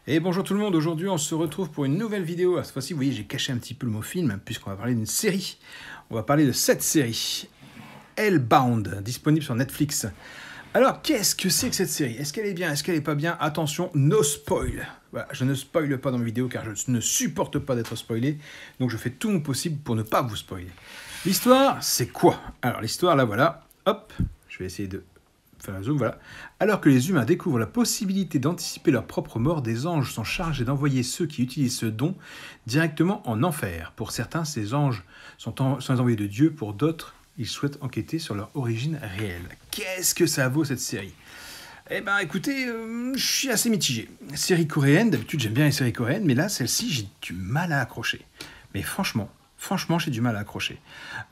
Et bonjour tout le monde, aujourd'hui on se retrouve pour une nouvelle vidéo. Cette fois-ci, vous voyez, j'ai caché un petit peu le mot film, puisqu'on va parler d'une série. On va parler de cette série, Hellbound, disponible sur Netflix. Alors, qu'est-ce que c'est que cette série? Est-ce qu'elle est bien? Est-ce qu'elle est pas bien? Attention, no spoil. Voilà, je ne spoile pas dans mes vidéos car je ne supporte pas d'être spoilé. Donc je fais tout mon possible pour ne pas vous spoiler. L'histoire, c'est quoi? Alors l'histoire, là voilà. Hop, je vais essayer de faire un zoom, voilà. Alors que les humains découvrent la possibilité d'anticiper leur propre mort, des anges sont chargés d'envoyer ceux qui utilisent ce don directement en enfer. Pour certains, ces anges sont les envoyés de Dieu, pour d'autres, ils souhaitent enquêter sur leur origine réelle. Qu'est-ce que ça vaut cette série? Eh ben écoutez, je suis assez mitigé. Série coréenne, d'habitude j'aime bien les séries coréennes, mais là, celle-ci, j'ai du mal à accrocher. Mais franchement, j'ai du mal à accrocher.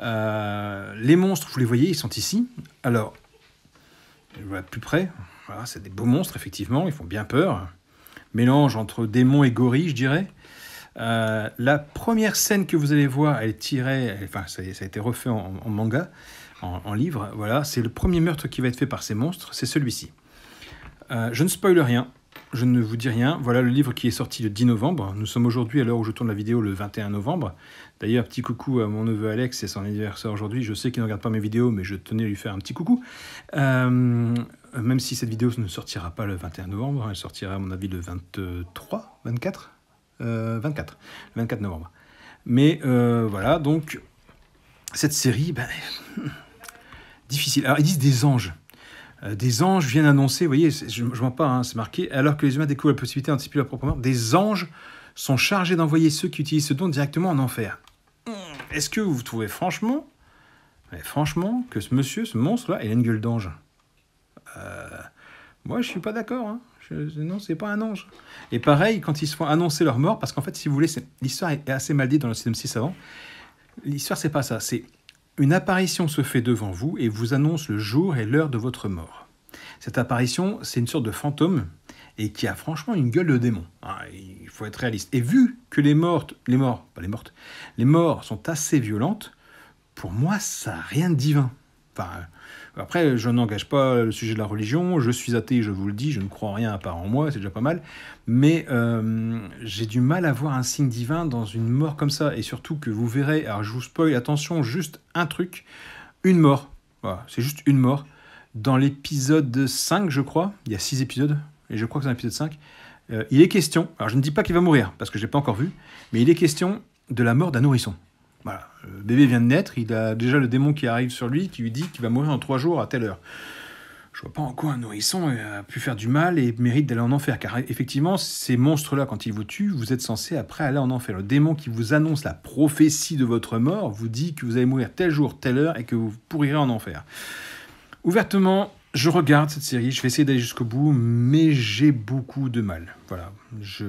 Les monstres, vous les voyez, ils sont ici. Alors, je vois plus près. Voilà, c'est des beaux monstres, effectivement, ils font bien peur. Mélange entre démons et gorilles, je dirais. La première scène que vous allez voir, elle est tirée, enfin, ça a été refait en manga, en livre. Voilà, c'est le premier meurtre qui va être fait par ces monstres, c'est celui-ci. Je ne spoile rien, je ne vous dis rien. Voilà le livre qui est sorti le 10 novembre. Nous sommes aujourd'hui, à l'heure où je tourne la vidéo, le 21 novembre. D'ailleurs, petit coucou à mon neveu Alex, c'est son anniversaire aujourd'hui. Je sais qu'il ne regarde pas mes vidéos, mais je tenais à lui faire un petit coucou. Même si cette vidéo ne sortira pas le 21 novembre, elle sortira à mon avis le 23, 24 24, le 24 novembre. Mais voilà, donc, cette série, ben, difficile. Alors, ils disent des anges. Des anges viennent annoncer, vous voyez, je ne mens pas, hein, c'est marqué, alors que les humains découvrent la possibilité d'anticiper leur propre mort, des anges sont chargés d'envoyer ceux qui utilisent ce don directement en enfer. Est-ce que vous trouvez franchement que ce monsieur, ce monstre-là, il a une gueule d'ange? Moi, je suis pas d'accord. Hein. Non, c'est pas un ange. Et pareil, quand ils se font annoncer leur mort, parce qu'en fait, si vous voulez, l'histoire est assez mal dite dans le synopsis avant. L'histoire, c'est pas ça. C'est une apparition se fait devant vous et vous annonce le jour et l'heure de votre mort. Cette apparition, c'est une sorte de fantôme et qui a franchement une gueule de démon. Il faut être réaliste. Et vu que les morts sont assez violentes, pour moi, ça n'a rien de divin. Enfin, après, je n'engage pas le sujet de la religion, je suis athée, je vous le dis, je ne crois en rien à part en moi, c'est déjà pas mal, mais j'ai du mal à voir un signe divin dans une mort comme ça, et surtout que vous verrez, alors je vous spoil, attention, juste un truc, une mort, voilà, c'est juste une mort, dans l'épisode 5, je crois, il y a 6 épisodes, et je crois que c'est dans l'épisode 5, il est question, alors je ne dis pas qu'il va mourir, parce que je ne l'ai pas encore vu, mais il est question de la mort d'un nourrisson. Voilà, le bébé vient de naître, il a déjà le démon qui arrive sur lui, qui lui dit qu'il va mourir en 3 jours à telle heure. Je vois pas en quoi un nourrisson a pu faire du mal et mérite d'aller en enfer, car effectivement, ces monstres-là, quand ils vous tuent, vous êtes censé après aller en enfer. Le démon qui vous annonce la prophétie de votre mort vous dit que vous allez mourir tel jour, telle heure, et que vous pourrirez en enfer. Ouvertement, je regarde cette série, je vais essayer d'aller jusqu'au bout, mais j'ai beaucoup de mal. Voilà, je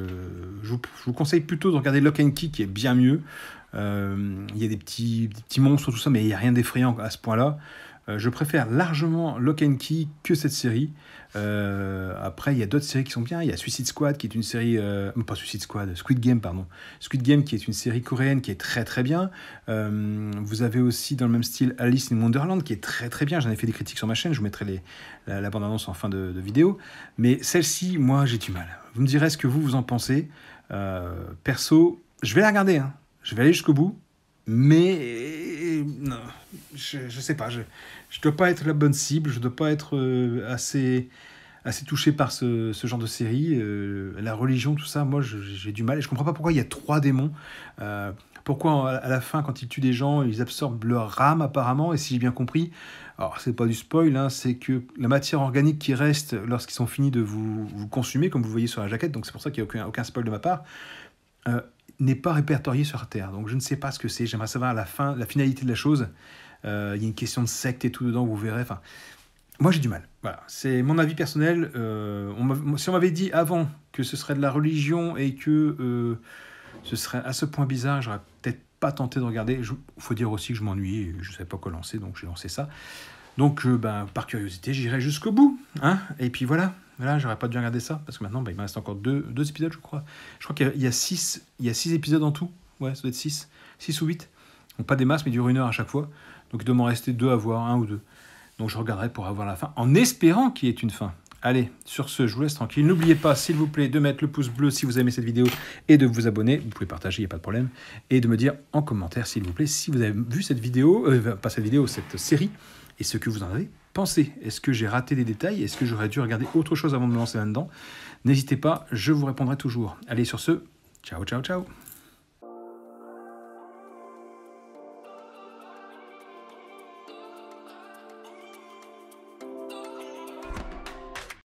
vous conseille plutôt de regarder Lock and Key, qui est bien mieux. Il y a des petits monstres, tout ça, mais il n'y a rien d'effrayant à ce point-là. Je préfère largement Lock and Key que cette série. Après, il y a d'autres séries qui sont bien. Il y a Suicide Squad, qui est une série... pas Suicide Squad, Squid Game, pardon. Squid Game, qui est une série coréenne qui est très très bien. Vous avez aussi, dans le même style, Alice in Wonderland, qui est très très bien. J'en ai fait des critiques sur ma chaîne, je vous mettrai la bande-annonce en fin de vidéo. Mais celle-ci, moi, j'ai du mal. Vous me direz ce que vous en pensez. Perso, je vais la regarder, hein. Je vais aller jusqu'au bout, mais non, je sais pas, je dois pas être la bonne cible, je dois pas être assez touché par ce genre de série. La religion, tout ça, moi j'ai du mal, et je comprends pas pourquoi il y a 3 démons. Pourquoi à la fin, quand ils tuent des gens, ils absorbent leur âme apparemment, et si j'ai bien compris, alors c'est pas du spoil, hein, c'est que la matière organique qui reste lorsqu'ils sont finis de vous consumer, comme vous voyez sur la jaquette, donc c'est pour ça qu'il n'y a aucun spoil de ma part, n'est pas répertorié sur Terre. Donc je ne sais pas ce que c'est. J'aimerais savoir la finalité de la chose. Il y a une question de secte et tout dedans, vous verrez. Enfin, moi j'ai du mal. Voilà, c'est mon avis personnel. Si on m'avait dit avant que ce serait de la religion et que ce serait à ce point bizarre, j'aurais peut-être pas tenté de regarder. Il faut dire aussi que je m'ennuyais, je ne savais pas quoi lancer, donc j'ai lancé ça. Donc par curiosité, j'irai jusqu'au bout. Hein, et puis voilà. Là, j'aurais pas dû regarder ça, parce que maintenant, il me reste encore 2 épisodes, je crois. Je crois qu'il y a 6 épisodes en tout. Ouais, ça doit être 6 ou 8. Donc pas des masses, mais durent 1 heure à chaque fois. Donc il doit m'en rester 2 à voir, 1 ou 2. Donc je regarderai pour avoir la fin, en espérant qu'il y ait une fin. Allez, sur ce, je vous laisse tranquille. N'oubliez pas, s'il vous plaît, de mettre le pouce bleu si vous aimez cette vidéo et de vous abonner. Vous pouvez partager, il n'y a pas de problème. Et de me dire en commentaire, s'il vous plaît, si vous avez vu cette vidéo, pas cette vidéo, cette série, et ce que vous en avez pensé. Est-ce que j'ai raté des détails? Est-ce que j'aurais dû regarder autre chose avant de me lancer là-dedans? N'hésitez pas, je vous répondrai toujours. Allez, sur ce, ciao, ciao, ciao.